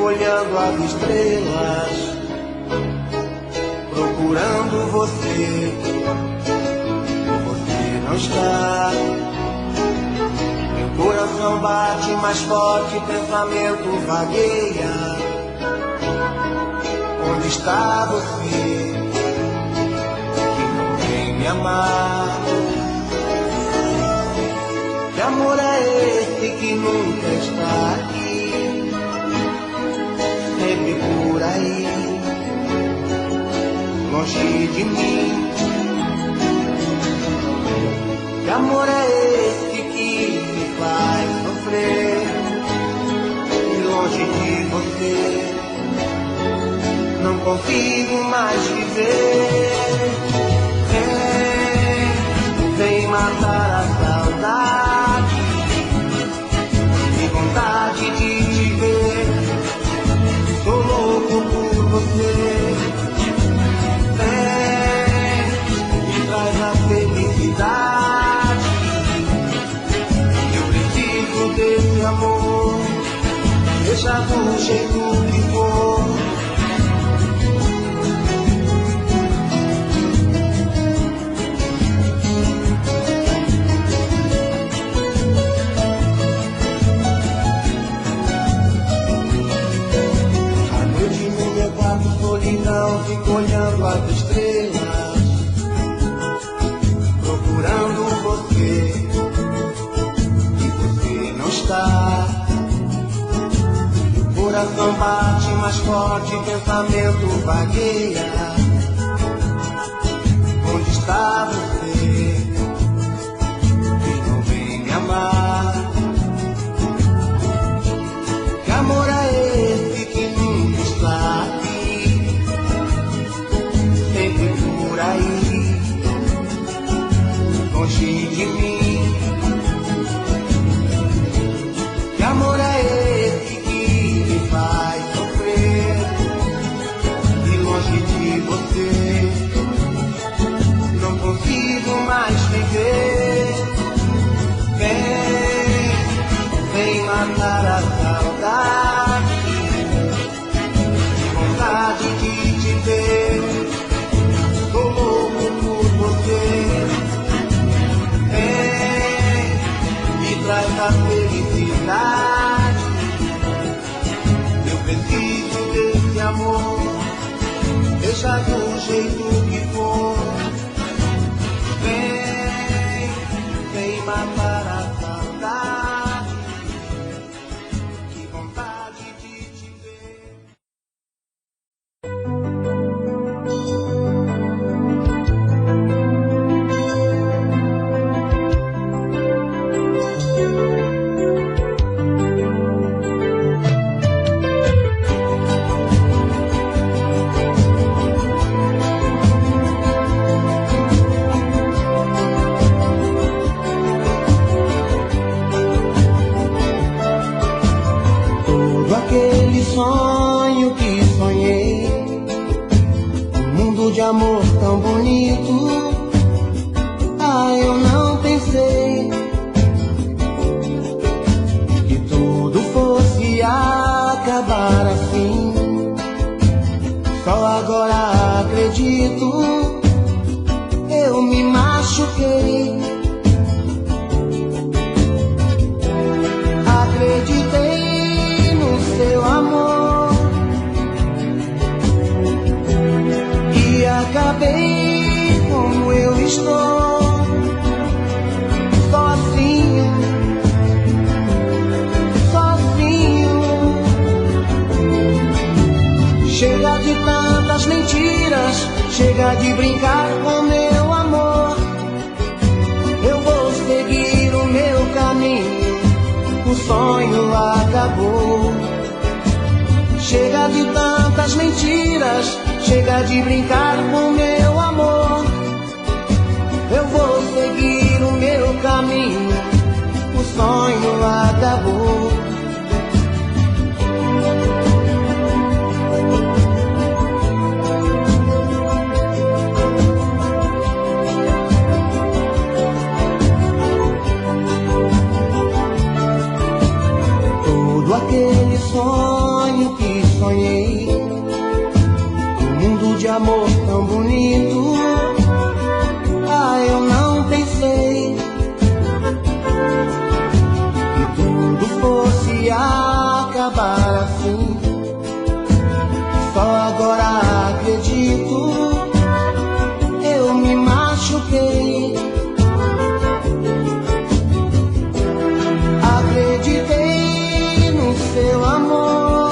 olhando as estrelas, procurando você. Você não está. Meu coração bate mais forte, pensamento vagueia. Onde está você, que não vem me amar? Que amor é esse que nunca está aqui, sempre por aí, longe de mim? Que amor é esse que me faz sofrer, e longe de você não consigo mais viver? Vem matar a saudade, que vontade de te ver. Sou louco por você. Me traz a felicidade. Eu preciso desse amor, deixa do jeito que for. Solidão, fico olhando as estrelas, procurando você, e você não está. O coração bate mais forte, pensamento vagueia. Onde está você, que não vem me amar? Que amor é esse que nunca está aqui, sempre por aí, longe de mim? Que amor é esse que me faz sofrer, e longe de você não consigo mais viver? Vem matar a saudade, que vontade de te ver. Sou louco por você. Me traz a felicidade. Eu preciso desse amor, deixa do jeito que for. Vem matar a saudade, que vontade de te ver. Aquele sonho que sonhei, um mundo de amor tão bonito. Ah, eu não pensei que tudo fosse acabar assim. Só agora acredito, eu me machuquei. Acreditei seu amor e acabei como eu estou, sozinho, sozinho. Chega de tantas mentiras, chega de brincar com meu amor. Eu vou seguir o meu caminho, o sonho acabou. Chega de tantas mentiras, chega de brincar com meu amor. Eu vou seguir o meu caminho, o sonho acabou. Todo aquele sonho que sonhei, um mundo de amor tão bonito. Ah, eu não pensei que tudo fosse acabar assim. Só agora acredito, eu me machuquei. Acreditei no seu amor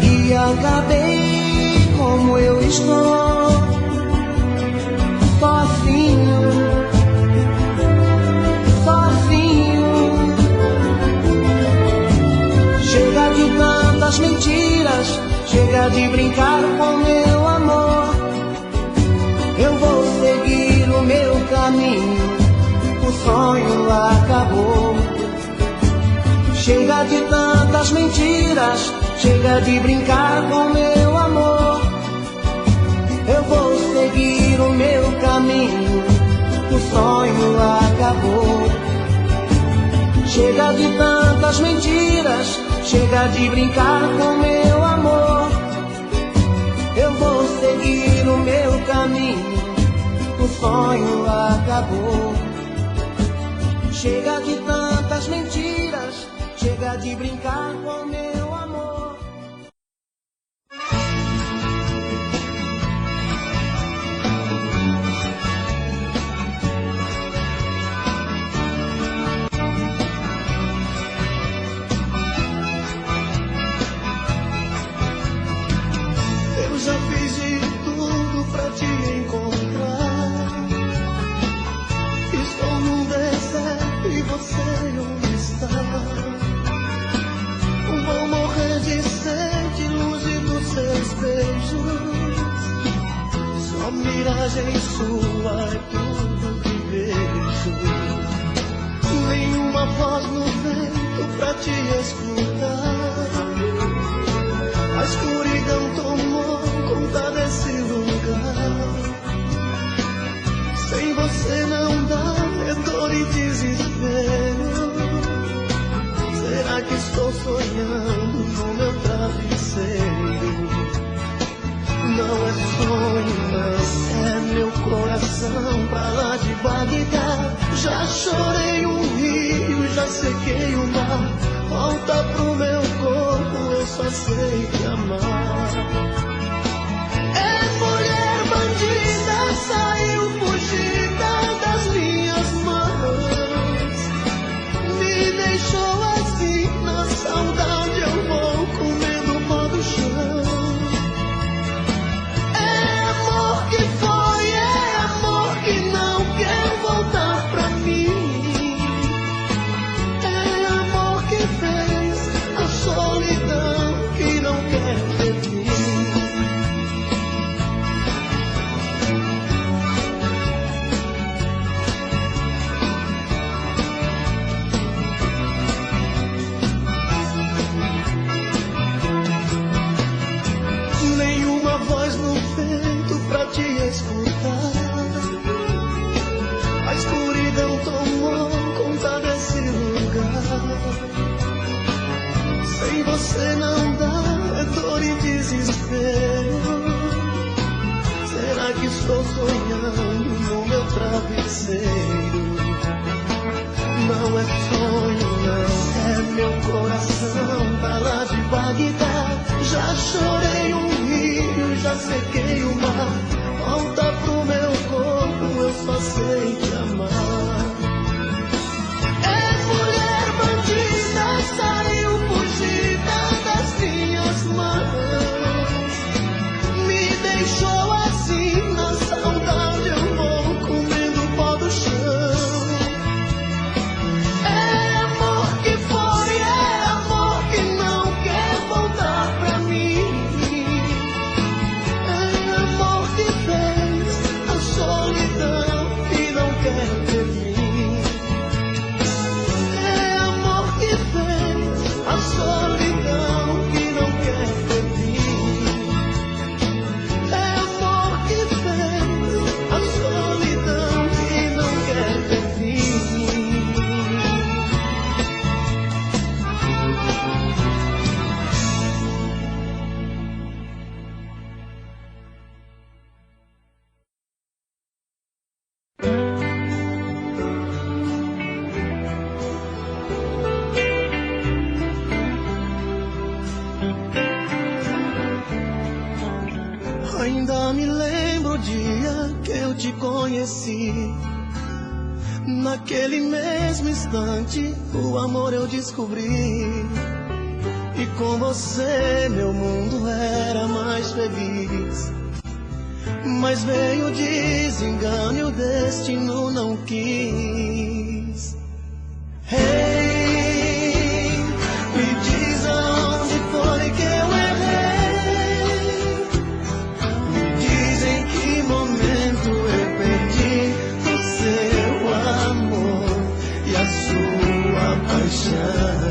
e acabei como eu estou, sozinho, sozinho. Chega de tantas mentiras, chega de brincar com meu amor. Eu vou seguir o meu caminho, o sonho acabou. Chega de tantas mentiras, chega de brincar com meu amor. Eu vou seguir o meu caminho, o sonho acabou. Chega de tantas mentiras, chega de brincar com meu amor. Eu vou seguir o meu caminho, o sonho acabou. Chega de tantas mentiras, chega de brincar com meu amor. Eu já fiz de tudo pra te encontrar. Estou num deserto e você onde está? Vou morrer de sede longe dos seus beijos. Só miragem sua é tudo que vejo. Nenhuma voz no vento pra te escutar. A escuridão tomou conta desse lugar. Sem você não dá, é dor e desespero. Será que estou sonhando no meu travesseiro? Não é sonho, não, é meu coração pra lá de Bagdá. Já chorei um rio, já sequei o mar. Volta pro meu corpo, eu só sei te amar. É mulher bandida, saiu fugida das minhas mãos. Me deixou assim, na saudade eu vou comendo o pó do chão. É amor que foi, é amor que não quer voltar pra mim. É amor que fez a solidão que não quer ver mim. Nenhuma voz no vento pra te escutar. A escuridão tomou conta desse lugar. Sem você não dá, é dor e desespero. Será que estou sonhando no meu travesseiro? Não é sonho, não, é meu coração pra lá de Bagdá. Já chorei um rio, já sequei o mar. Volta pro meu corpo, eu só sei te amar. É mulher bandida, saiu fugida das minhas mãos. Me deixou assim, na saudade eu vou comendo o pó do chão. É amor que foi, é amor que não quer voltar pra mim. É amor que me lembro o dia que eu te conheci. Naquele mesmo instante, o amor eu descobri. E com você meu mundo era mais feliz. Mas veio o desengano e o destino não quis. Hey, me diz aonde foi que eu errei. Me diz em que momento eu perdi o seu amor e a sua paixão.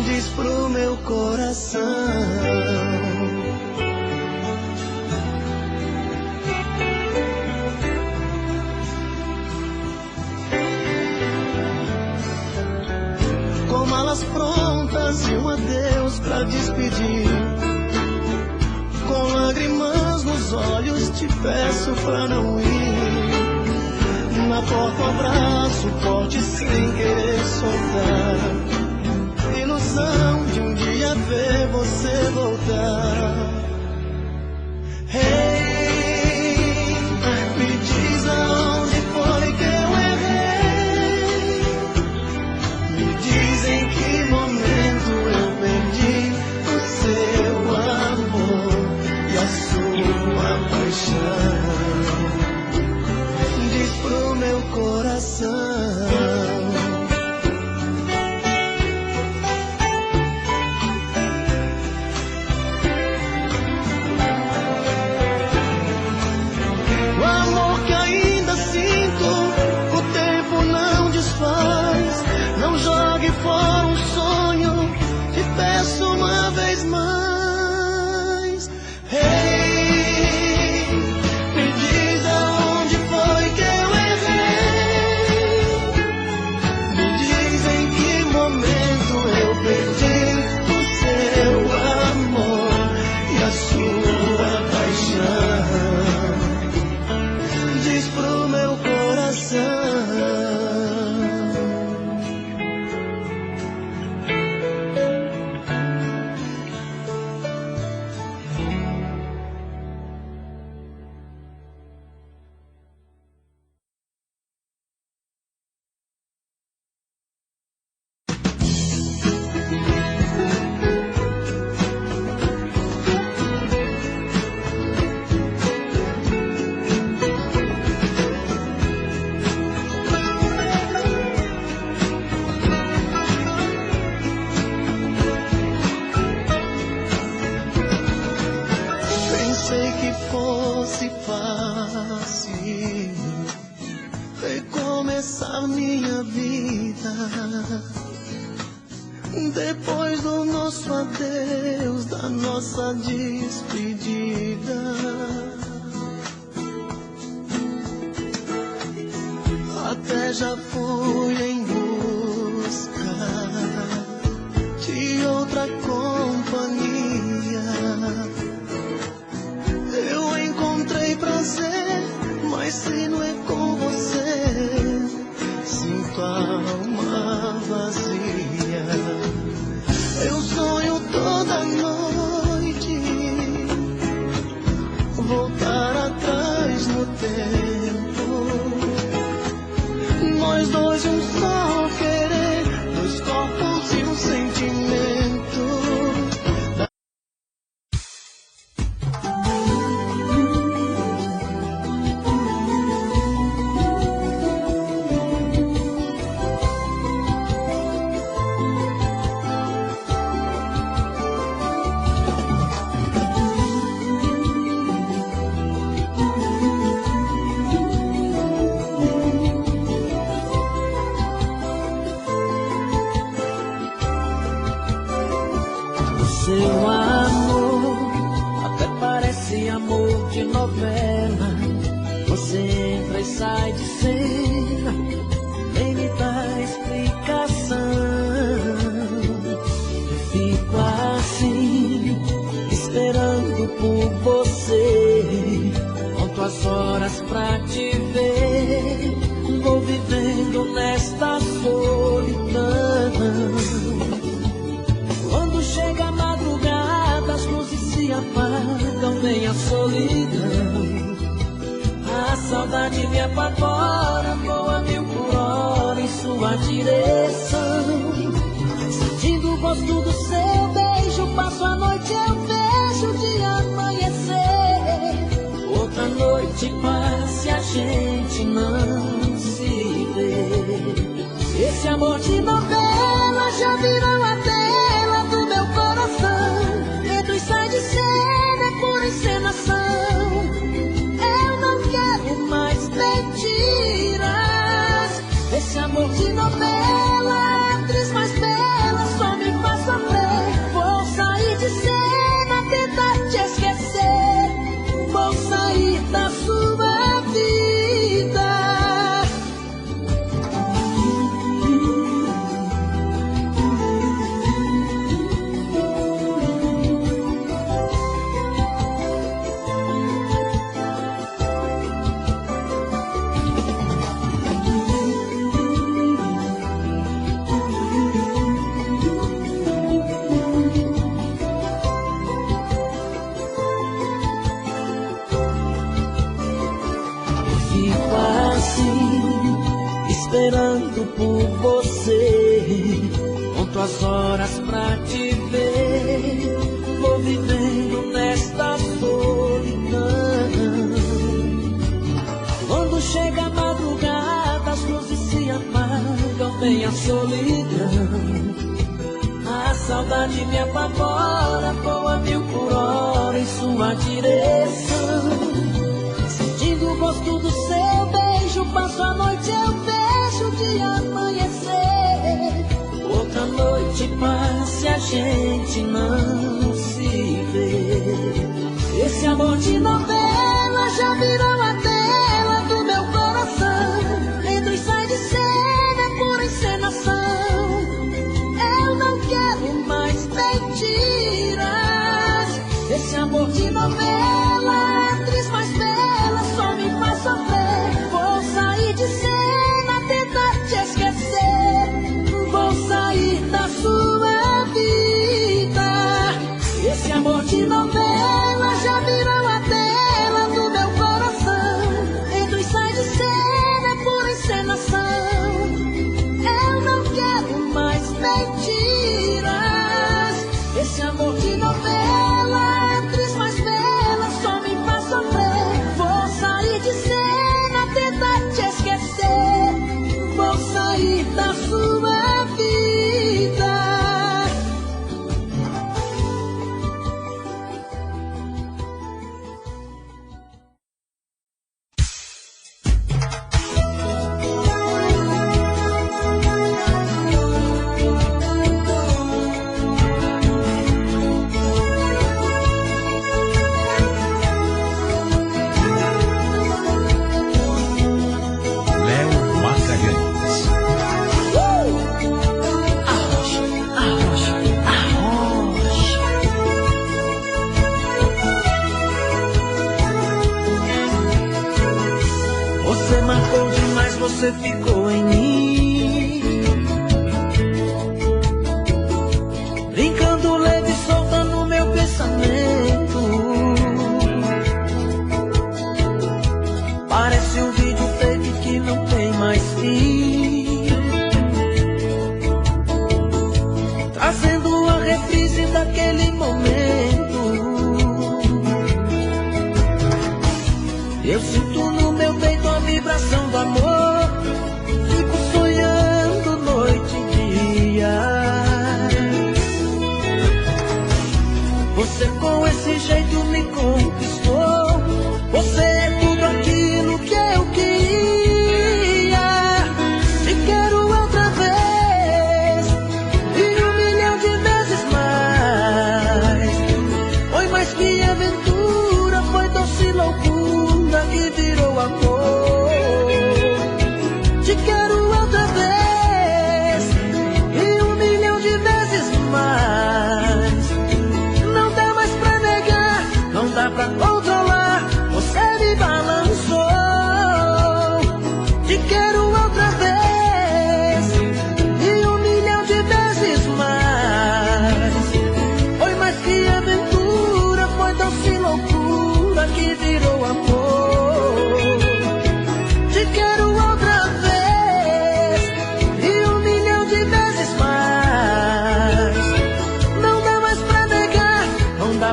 Diz pro meu coração. Malas prontas e um adeus pra despedir. Com lágrimas nos olhos te peço pra não ir. Na porta um abraço forte sem querer soltar. Ilusão de um dia ver você voltar. Hey, me diz aonde foi que eu errei. Me diz em que momento eu perdi o seu amor e a sua paixão. Diz pro meu coração. O amor que ainda sinto, o tempo não desfaz. Não jogue fora um sonho, te peço uma vez mais. Hey, me diz aonde foi que eu errei. Me diz em que momento eu perdi o seu amor e a sua paixão. Diz pro meu coração. Pensei que fosse fácil recomeçar minha vida. Depois do nosso adeus, da nossa despedida. Até já fui em busca de outra companhia. Eu encontrei prazer, mas se não é com você, sinto a alma vazia. Eu sonho toda noite voltar atrás no tempo. Nós dois um só querer, dois corpos e um sentimento. Seu amor até parece amor de novela. Você entra e sai de cena, nem me dá explicação. Eu fico assim, esperando por você. Conto as horas pra te ver. Vou vivendo nesta solidão. Quando chega a madrugada, as luzes se apagam. apavora, voa 1000 por hora em sua direção. Sentindo o gosto do seu beijo, passo a noite, eu vejo o dia amanhecer. Outra noite passa e a gente não se vê. Esse amor de novela já virou a tela do meu coração. Entra e sai de cena, é pura encenação. Eu não quero mais mentiras. Esse amor de novela, a atriz mais bela só me faz sofrer. Vou sair de cena, tentar te esquecer. Vou sair da sua vida. Fico assim, esperando por você. Conto as horas pra te ver. Vou vivendo nesta solidão. Quando chega a madrugada, as luzes se apagam, vem a solidão. A saudade me apavora, voa 1000 por hora em sua direção. Sentindo o gosto do seu beijo, passo a noite, eu vejo o dia amanhecer. Outra noite passa e a gente não se vê. Esse amor de novela já virou a tela do meu coração. Entra e sai de cena, é pura encenação. Eu não quero mais mentiras. Esse amor de novela, a atriz mais bela só me faz sofrer. Vou sair de cena, tentar te esquecer. Vou sair da sua vida. Esse amor de novela já virou a tela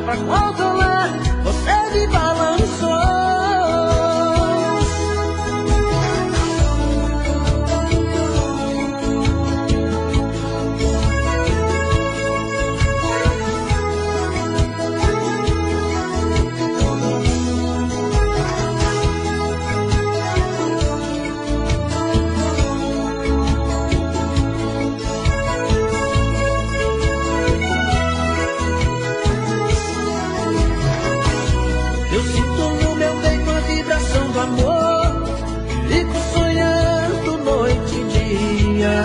dá pra controlar, você me balançou. Eu sinto no meu peito a vibração do amor, fico sonhando noite e dia.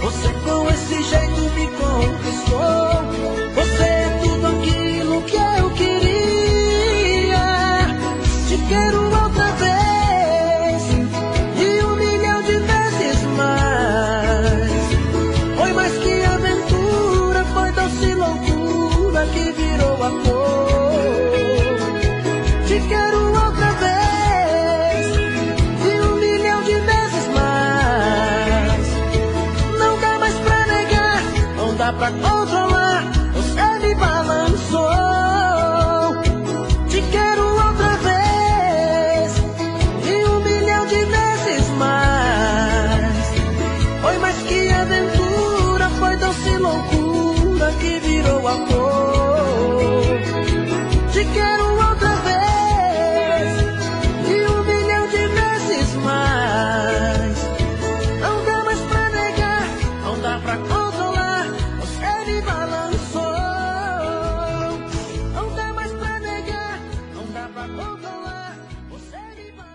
Você com esse jeito me conquistou, você é tudo aquilo que eu queria. Te quero outra vez, e 1.000.000 de vezes mais. Foi mais que aventura, foi doce loucura que virou amor. Te quero outra vez, e 1.000.000 de vezes mais. Não dá mais pra negar, não dá pra controlar, você me balançou. Te quero outra vez, e 1.000.000 de vezes mais. Foi mais que aventura, foi doce loucura que virou amor. Te quero outra vez, e 1.000.000 de vezes mais. Não dá mais pra negar, não dá pra controlar, você me balançou. Não dá mais pra negar, não dá pra controlar, você me balançou.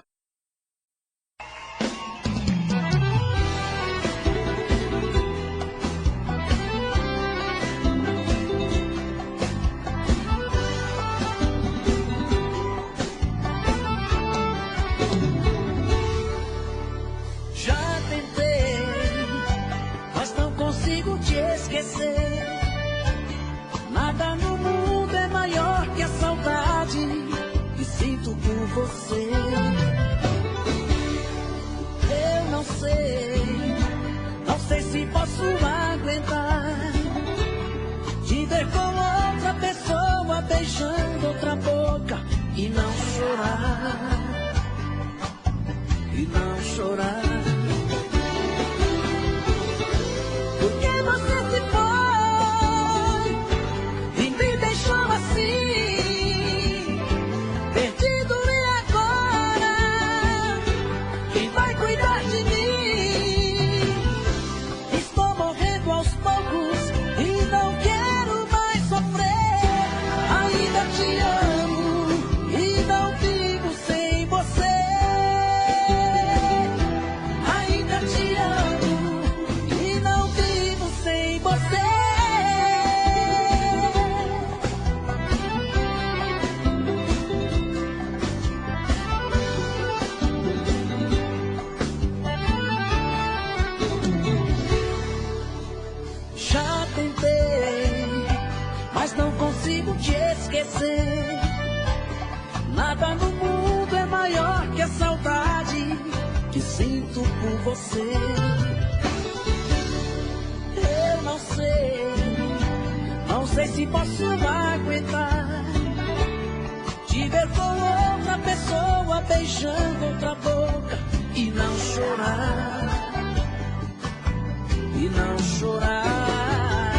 Já tentei, mas não consigo te esquecer. Nada no mundo é maior que a saudade que sinto por você. Eu não sei se posso aguentar te ver com outra pessoa beijando outra boca e não chorar. E não chorar. Porque você se foi e me deixou assim, perdido, e agora quem vai cuidar de mim? Estou morrendo aos poucos e não quero mais sofrer. Ainda te amo e não vivo sem você. Ainda te amo e não vivo sem você. Já tentei, mas não consigo te esquecer. Nada no mundo é maior que a saudade que sinto por você. Eu não sei se posso aguentar te ver com outra pessoa beijando outra boca e não chorar. E não chorar.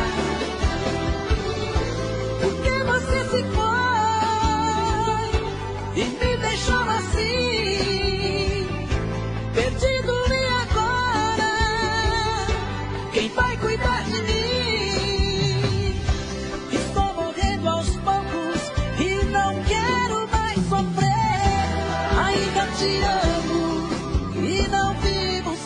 Porque você se foi e me deixou assim, perdido, e agora quem vai cuidar de mim? Estou morrendo aos poucos e não quero mais sofrer. Ainda te amo e não vivo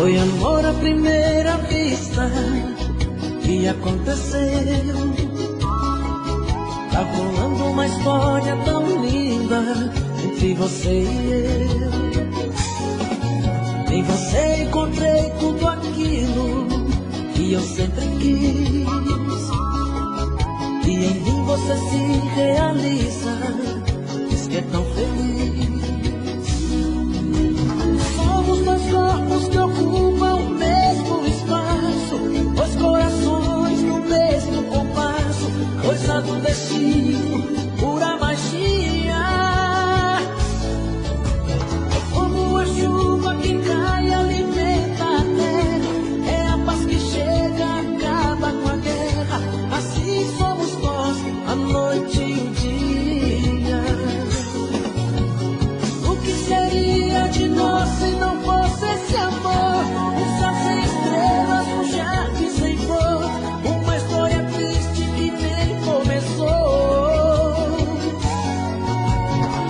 Foi amor à primeira vista que aconteceu. Tá rolando uma história tão linda entre você e eu. Em você encontrei tudo aquilo que eu sempre quis, e em mim você se realiza, diz que é tão feliz. Somos dois corpos que ocupam o mesmo espaço, dois corações no mesmo compasso, coisa do destino, pura magia. É como a chuva que cai, alimenta a terra, é a paz que chega, acaba com a guerra. Assim somos nós, a noite e o dia. O que seria de nós se não fosse esse amor? Um céu sem estrelas, um jardim sem flor, uma história triste que nem começou.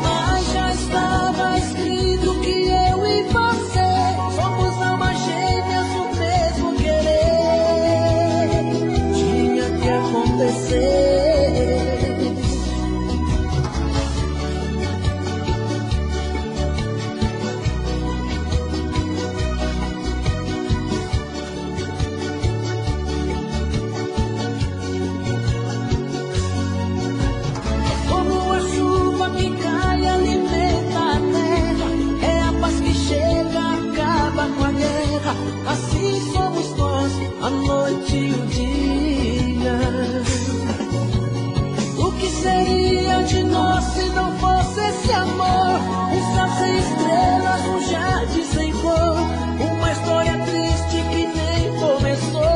Mas já estava escrito que eu e você somos almas gêmeas, o mesmo querer. Tinha que acontecer. Como a chuva que cai, alimenta a terra, é a paz que chega, acaba com a guerra. Assim somos nós, a noite e o dia. O que seria de nós se não fosse esse amor? Um céu sem estrelas, um jardim sem flor, uma história triste que nem começou.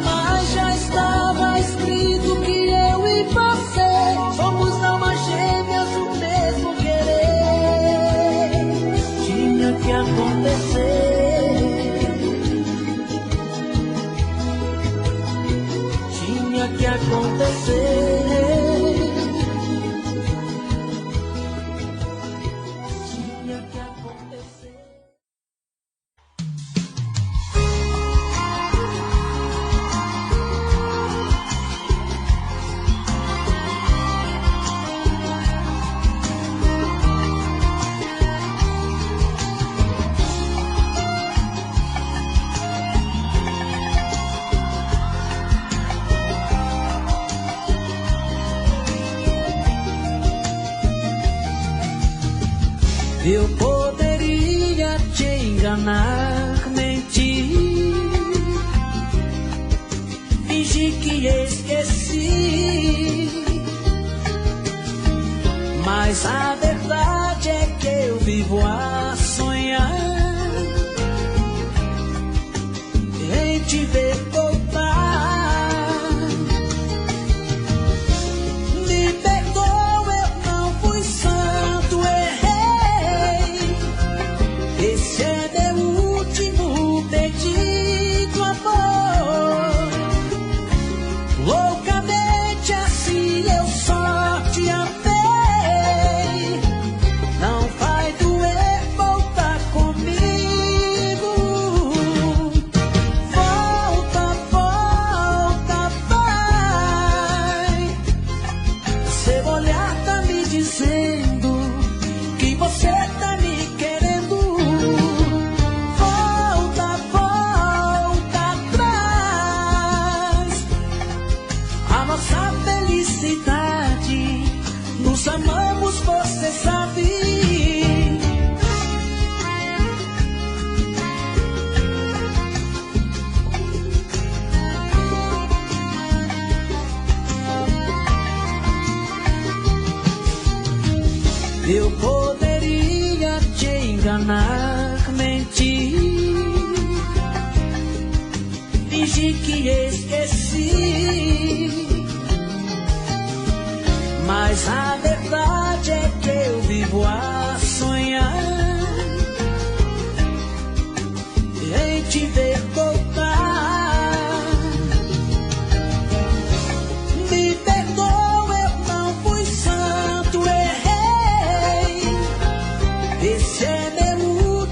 Mas já estava escrito que eu e você somos almas gêmeas, o mesmo querer. Tinha que acontecer. Tinha que acontecer. Tinha que acontecer. Eu poderia te enganar, mentir, fingir que esqueci, mas a verdade é que eu vivo a sonhar em te ver voltar. Me perdoa, eu não fui santo, errei. Esse é meu último pedido, amor. Loucamente assim eu só te amei. Não vai doer voltar comigo. Volta, volta, vai. Seu olhar tá me dizendo que você tá me querendo. Volta, volta atrás. A nossa felicidade, nos amamos, você sabe. Eu poderia te enganar, mentir, fingir que esqueci, mas a verdade é que eu vivo a sonhar em te ver voltar. Me perdoa, eu não fui santo, errei. Esse é meu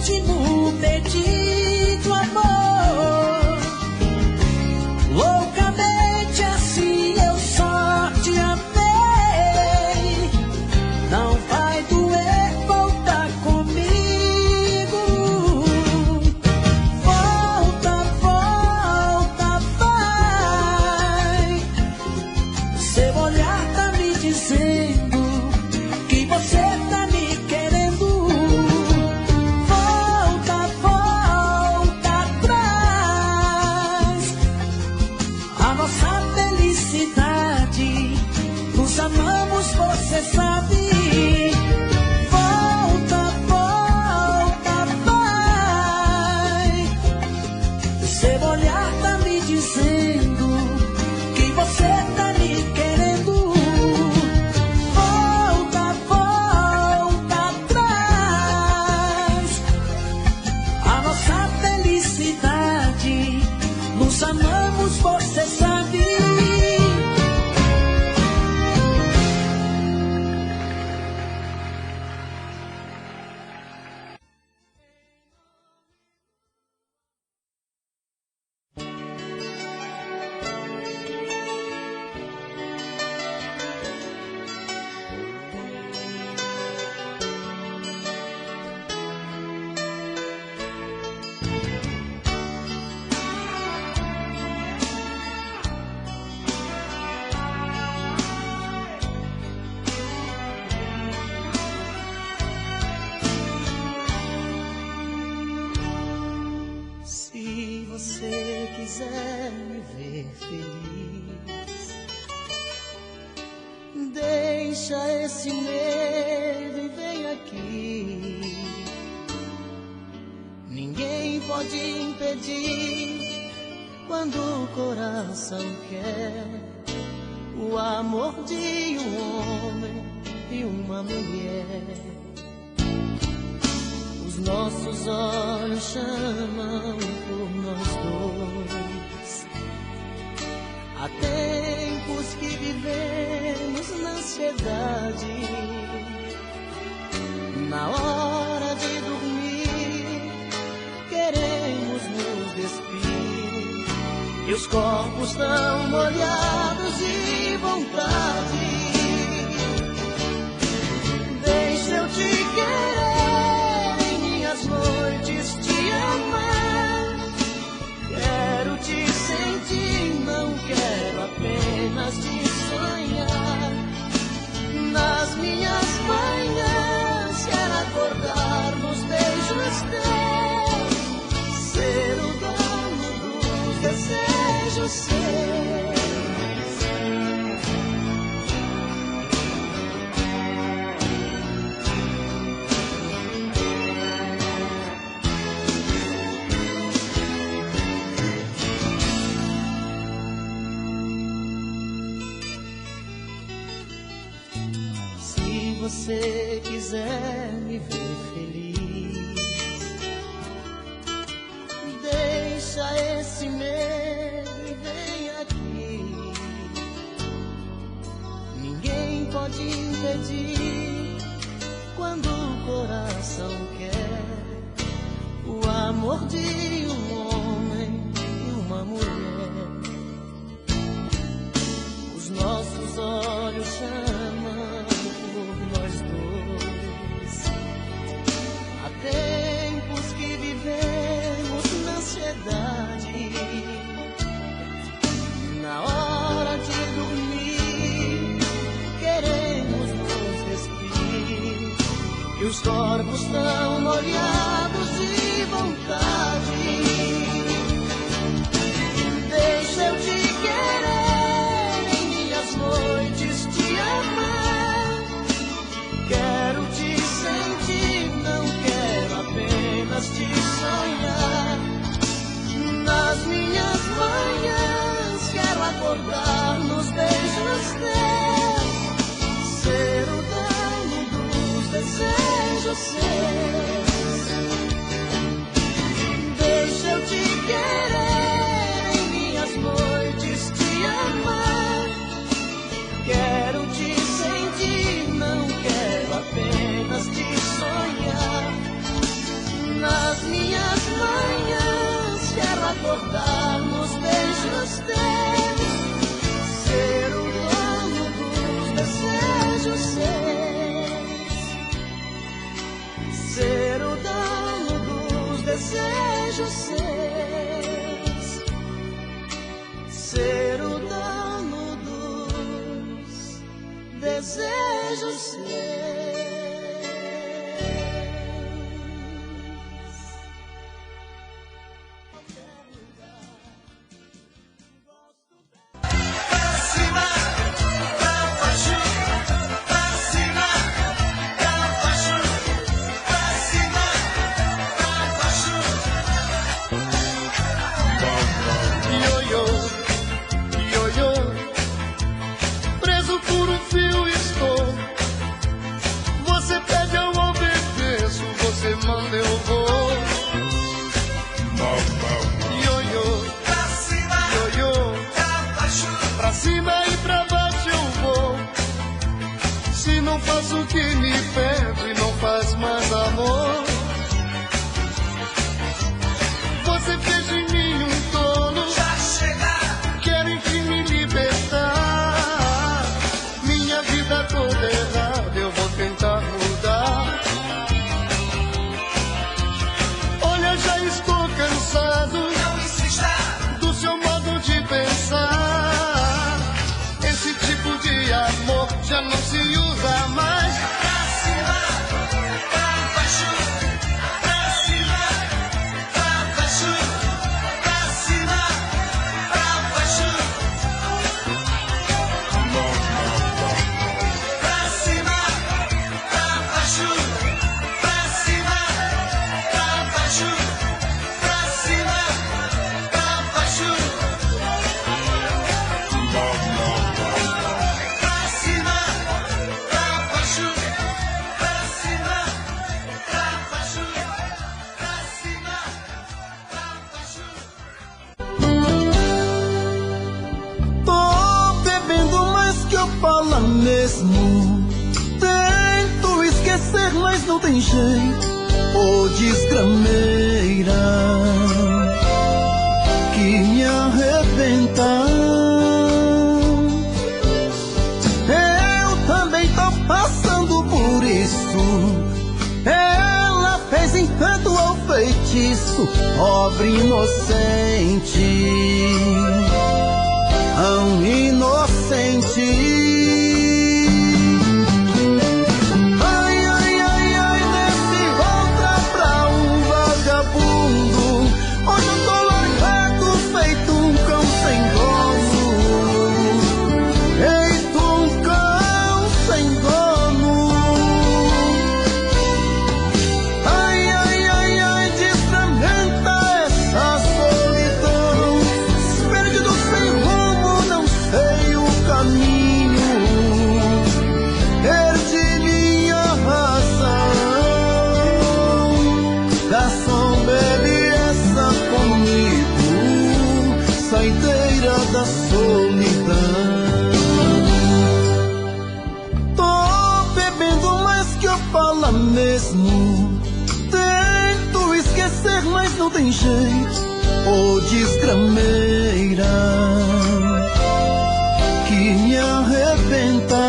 nos amamos, você sabe. Volta, volta, vai. Seu olhar tá me dizendo que você tá me querendo. Volta, volta atrás. A nossa felicidade, nos amamos, você sabe. Se você quiser me ver feliz, deixa esse medo e vem aqui. Ninguém pode impedir quando o coração quer o amor de um homem e uma mulher. Os nossos olhos chamam por nós dois. Há tempos que vivemos na ansiedade. Na hora de dormir, queremos nos despir. E os corpos tão molhados de vontade. Deixa eu te querer, noites te amar. Quero te sentir, não quero apenas te sonhar. Nas minhas manhãs quero acordar nos beijos teus, ser o dono dos desejos seus. Se você quiser me ver feliz, deixa esse medo e vem aqui. Ninguém pode impedir quando o coração quer o amor de um homem e uma mulher. Os nossos olhos chamam por nós dois. Há tempos que vivemos na ansiedade. Na hora de dormir, queremos nos despir. E os corpos tão molhados de vontade. Deixa eu te querer, em minhas noites te amar. Quero te sentir, não quero apenas te sonhar. Nas minhas manhãs quero acordar nos beijos teus, ser o dono dos desejos seus. Deixa eu te querer, em minhas noites te amar. Quero te sentir, não quero apenas te sonhar. Nas minhas manhãs quero acordar nos beijos teus, ser o dono dos desejos seus, ser o dono dos desejos seus, ser o dono dos desejos seus. Pra cima, pra baixo. não faço o que me pede e não faz mais amor. Você fez de mim um tolo. Já chega. Quero enfim me libertar. Minha vida toda errada, eu vou tentar mudar. Olha, já estou cansado. Não insista. Do seu modo de pensar. Esse tipo de amor já não se usa mais. Pra cima, pra baixo. Pra cima, pra baixo. Pra cima, pra baixo. Pra cima, pra baixo. Pra cima, pra baixo. Pra cima, pra baixo. Pra cima, pra baixo. Pra cima, pra baixo. Pra cima, pra baixo. Tô bebendo mais que eu falo mesmo. Tento esquecer, mas não tem jeito. Ô desgrameira que me arrebenta. Eu também tô passando por isso. Ela fez encanto ao feitiço, pobre inocente, tão inocente. Ai, ai, ai, ai, nesse volta pra um vagabundo. Hoje eu tô largado, feito um cão sem dono. Feito um cão sem dono. Ai, ai, ai, ai, desfragmenta essa solidão. Perdido sem rumo, não sei o caminho. Perdi minha razão. Garçom, bebe essa comigo. Saideira da solidão. Tô bebendo mais que eu falo mesmo. Tento esquecer, mas não tem jeito. Ô desgrameira que me arrebenta.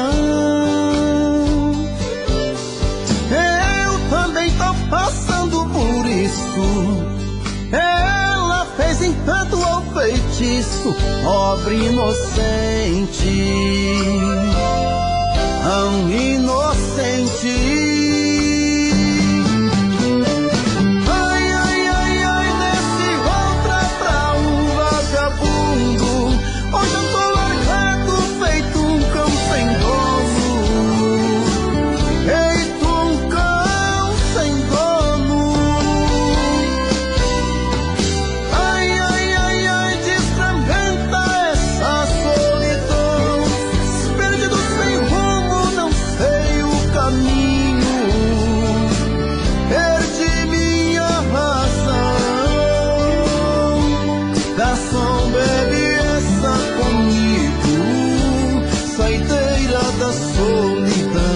Eu também tô passando por isso. Ela fez encanto ao feitiço, pobre inocente, tão inocente. Ai, ai, ai, ai, nesse outra pra um vagabundo. Hoje eu tô largado, feito um cão sem dono. Feito um cão sem dono. Ai, ai, ai, ai, desfragmenta essa solidão. Perdido sem rumo, não sei o caminho. Perdi minha razão. Garçom, bebe essa comigo. Saideira da solidão.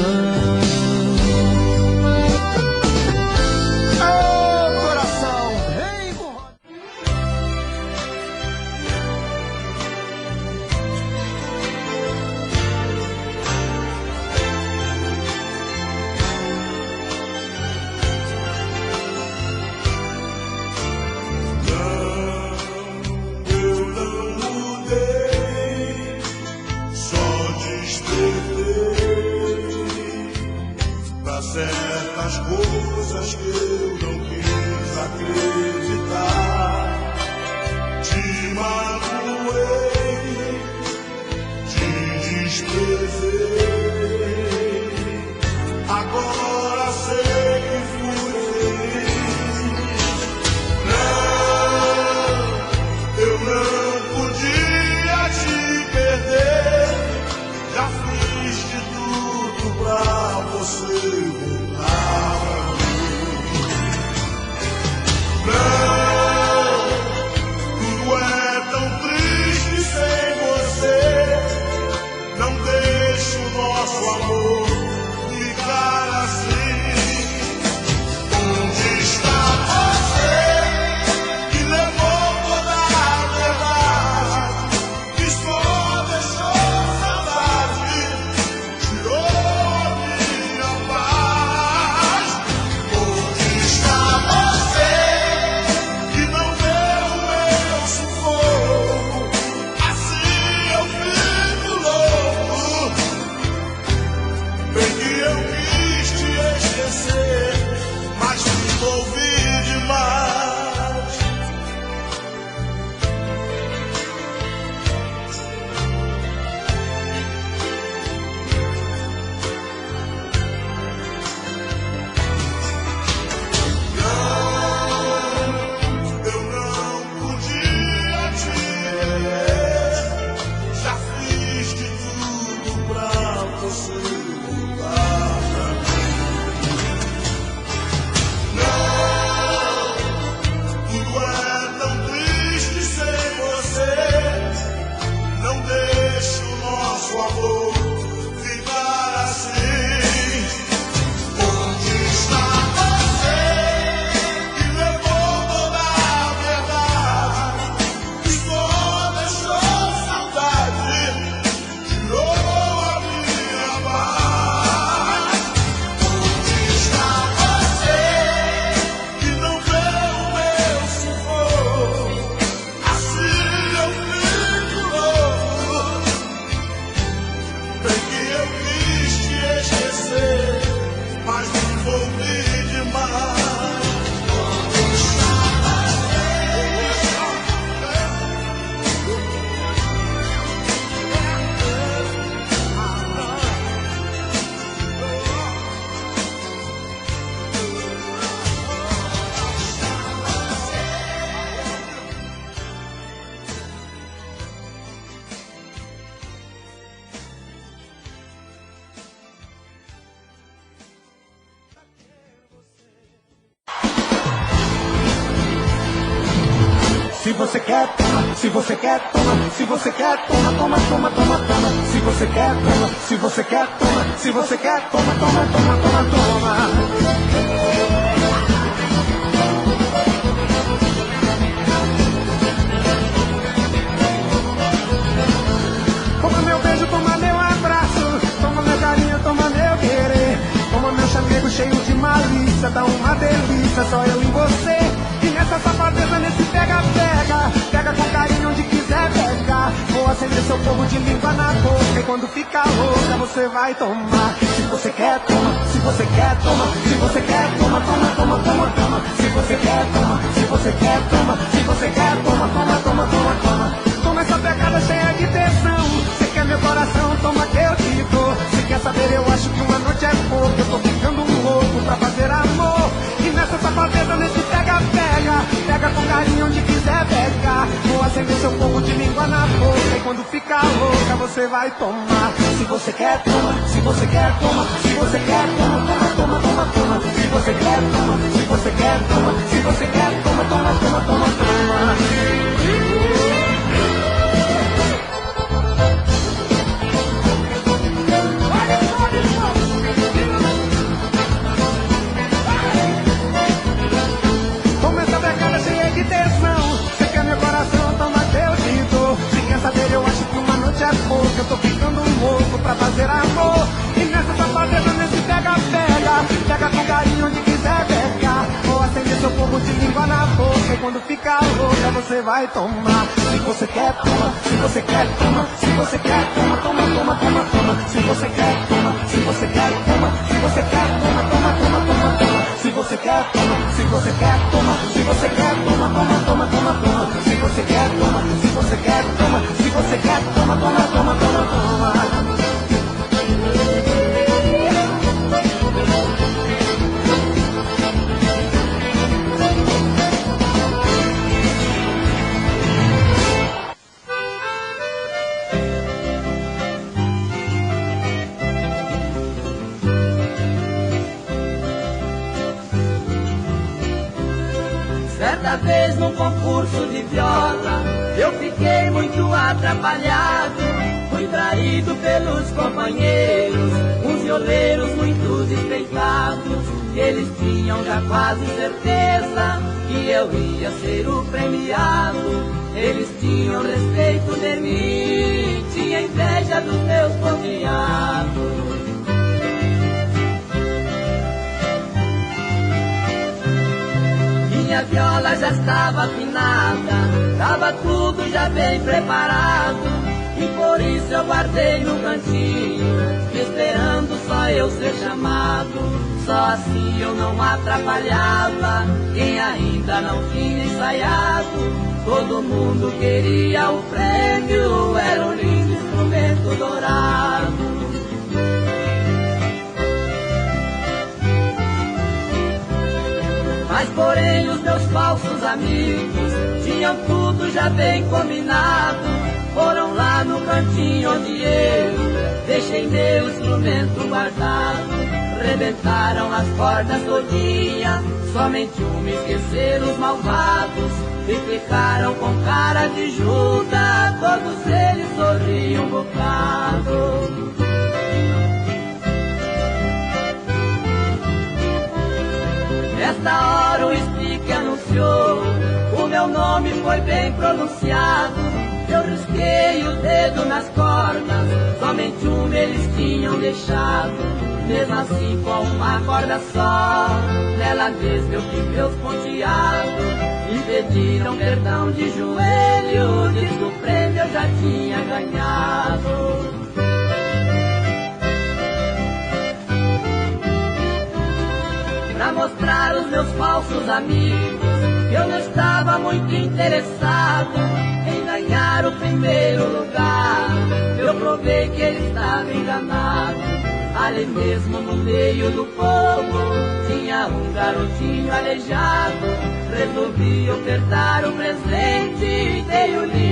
Ô coração, vem com Eu não mudei, só despertei pra certas coisas que eu não quis acreditar. Te magoei, te desprezei. Agora sei que fui feliz. Não, eu não podia te perder. Já fiz de tudo pra você voltar. Não, tudo é tão triste sem você. Não deixe o nosso amor você voltar pra mim. Não, tudo é tão triste sem você. Não deixe o nosso amor ficar assim. Onde está você que levou toda a verdade e só deixou saudade, tirou a minha paz? Onde está você que não vê o meu sufoco? Assim eu fico louco. Sei que eu quis te esquecer, mas me envolvi demais. Onde está Se você quer, toma. Se você quer, toma. Se você quer, toma, toma, toma, toma, toma. Se você quer, toma. Se você quer, toma. Se você quer, toma, toma, toma, toma, toma. Toma meu beijo, toma meu abraço, toma meu carinho, toma meu querer. Toma meu chamego cheio de malícia, dá uma delícia, só eu e você. E nessa safadeza, nesse pega-pega, pega com carinho onde quiser pegar. Vou acender seu fogo de língua na boca, e quando ficar louca você vai tomar. Se você quer, toma. Se você quer, toma. Se você quer, toma, toma, toma, toma, toma. Se você quer, toma. Se você quer, toma. Se você quer, toma, toma, toma, toma, toma. Toma essa pegada cheia de tensão. Você quer meu coração, toma que eu te dou. Se quer saber, eu acho que uma noite é pouco. Eu tô ficando louco pra fazer amor. E nessa safadeza, nesse pega-pega, pega com carinho onde quiser pegar. Vou acender seu fogo de língua na boca, e quando ficar louca você vai tomar. Se você quer, toma. Se você quer, toma. Se você quer, toma, toma, toma, toma, toma. Se você quer, toma. Se você quer, toma. Se você quer, toma, toma, toma, toma, toma. Toma essa pegada cheia de tesão. Você quer meu coração, toma que eu te dou. Se quer saber, eu acho que uma noite é pouco. Eu tô ficando louco pra fazer amor. E nessa safadeza, nesse pega-pega, pega com carinho onde quiser pegar. Vou acender seu fogo de língua na boca, e quando ficar louca você vai tomar. Se você quer, toma. Se você quer, toma. Se você quer, toma, toma, toma, toma, toma. Se você quer, toma. Se você quer, toma. Se você quer, toma, toma, toma, toma, toma. Se você quer, toma. Se você quer, toma. Se você quer, toma, toma, toma, toma, toma. Se você quer, toma. Se você quer, toma. Se você quer, toma, toma, toma, toma, toma. Certa vez num concurso de viola, eu fiquei muito atrapalhado. Fui traído pelos companheiros, uns violeiros muito despeitados. Eles tinham já quase certeza que eu ia ser o premiado. Eles tinham respeito de mim, tinha inveja dos meus convidados. Minha viola já estava afinada, estava tudo já bem preparado, e por isso eu guardei no cantinho, esperando só eu ser chamado. Só assim eu não atrapalhava quem ainda não tinha ensaiado. Todo mundo queria o prêmio, era um lindo instrumento dourado. Mas porém os meus falsos amigos tinham tudo já bem combinado. Foram lá no cantinho onde eu deixei deixei meu instrumento guardado. Rebentaram as cordas todinha, somente me esqueceram os malvados. E ficaram com cara de Judas, todos eles sorriam um bocado. Nesta hora o speaker anunciou, o meu nome foi bem pronunciado. Eu risquei o dedo nas cordas, somente eles tinham deixado. Mesmo assim com uma corda só, nela desceu ponteado. E pediram perdão de joelho, diz que o prêmio eu já tinha ganhado. Pra mostrar aos meus falsos amigos que eu não estava muito interessado em ganhar o primeiro lugar, eu provei que ele estava enganado. Ali mesmo no meio do povo tinha um garotinho aleijado. Resolvi ofertar o presente e dei o livro